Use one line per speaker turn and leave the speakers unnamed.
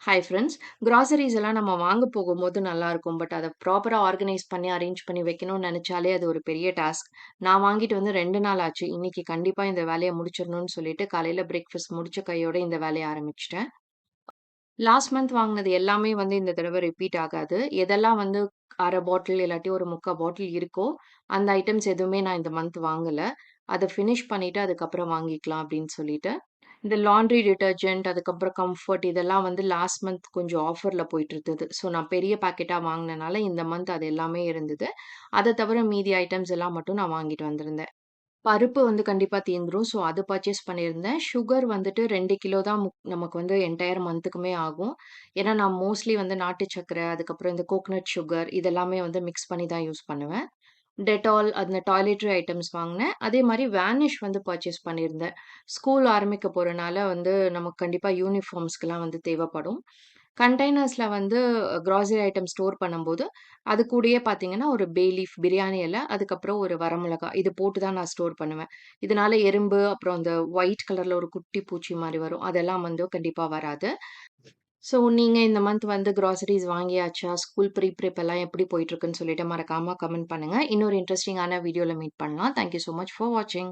Hi friends. Groceries எல்லாம் நம்ம வாங்க போகும்போது நல்லாருக்கும். பட் அத ப்ராப்பரா ஆர்கனைஸ் பண்ணி, அரேஞ்ச் பண்ணி வைக்கணும்னு நெனச்சாலே அது ஒரு பெரிய டாஸ்க். நான் வாங்கிட்டு வந்து 2 நாள் ஆச்சு. இன்னைக்கு கண்டிப்பா இந்த வேலைய முடிச்சிடணும்னு சொல்லிட்டு, காலையில பிரேக்ஃபாஸ்ட் முடிச்ச கையோட இந்த வேலைய ஆரம்பிச்சுட்டேன். லாஸ்ட் மந்த் வாங்குனது எல்லாமே வந்து இந்த தடவ ரிப்பீட் ஆகாது. எதெல்லாம் வந்து 1/2 பாட்டில் இல்லாட்டி ஒரு 3/4 பாட்டில் இருக்கோ, அந்த ஐட்டம்ஸ் எதுவுமே நான் இந்த மந்த் வாங்கல. அத ஃபினிஷ் பண்ணிட்டு அதுக்கப்புறம் வாங்கிக்கலாம் அப்படின்னு சொல்லிட்டு. இந்த லாண்ட்ரி டிட்டர்ஜென்ட், அதுக்கப்புறம் கம்ஃபர்ட் இதெல்லாம் வந்து லாஸ்ட் மந்த் கொஞ்சம் ஆஃபர்ல போயிட்டு இருந்தது. ஸோ நான் பெரிய பாக்கெட்டா வாங்குனனால இந்த மந்த் அது எல்லாமே இருந்தது. அத தவிர மீதி ஐட்டம்ஸ் எல்லாம் மட்டும் நான் வாங்கிட்டு வந்திருந்தேன். பருப்பு வந்து கண்டிப்பா தீந்துரும். ஸோ அது பர்ச்சேஸ் பண்ணியிருந்தேன். சுகர் வந்துட்டு 2 கிலோ தான் நமக்கு வந்து என்டயர் மந்த்துக்குமே ஆகும். ஏன்னா நான் மோஸ்ட்லி வந்து நாட்டு சர்க்கரை, அதுக்கப்புறம் இந்த கோகனட் சுகர் இதெல்லாமே வந்து மிக்ஸ் பண்ணி தான் யூஸ் பண்ணுவேன். டெட்டால் அந்த டாய்லெட்டரி ஐட்டம்ஸ் வாங்குனேன். அதே மாரி வேனிஷ் வந்து பர்ச்சேஸ் பண்ணியிருந்தேன். ஸ்கூல் ஆரம்பிக்க போறனால வந்து நமக்கு கண்டிப்பா யூனிஃபார்ம்ஸ்க்குலாம் வந்து தேவைப்படும். கண்டெய்னர்ஸ்ல வந்து கிராசரி ஐட்டம் ஸ்டோர் பண்ணும்போது, அது கூடயே பார்த்தீங்கன்னா, ஒரு பே லீஃப் பிரியாணி இல, அதுக்கப்புறம் ஒரு வரமிளகாய் இது போட்டு தான் நான் ஸ்டோர் பண்ணுவேன். இதனால எறும்பு, அப்புறம் அந்த ஒயிட் கலர்ல ஒரு குட்டி பூச்சி மாரி வரும். அதெல்லாம் வந்து கண்டிப்பா வராது. ஸோ நீங்க இந்த மந்த் வந்து கிராசரிஸ் வாங்கியாச்சா? ஸ்கூல் ப்ரீப் எல்லாம் எப்படி போயிட்டுருக்குன்னு சொல்லிட்டு மறக்காம கமெண்ட் பண்ணுங்க. இன்னொரு இன்ட்ரஸ்டிங்கான வீடியோல மீட் பண்ணலாம். Thank you so much for வாட்சிங்.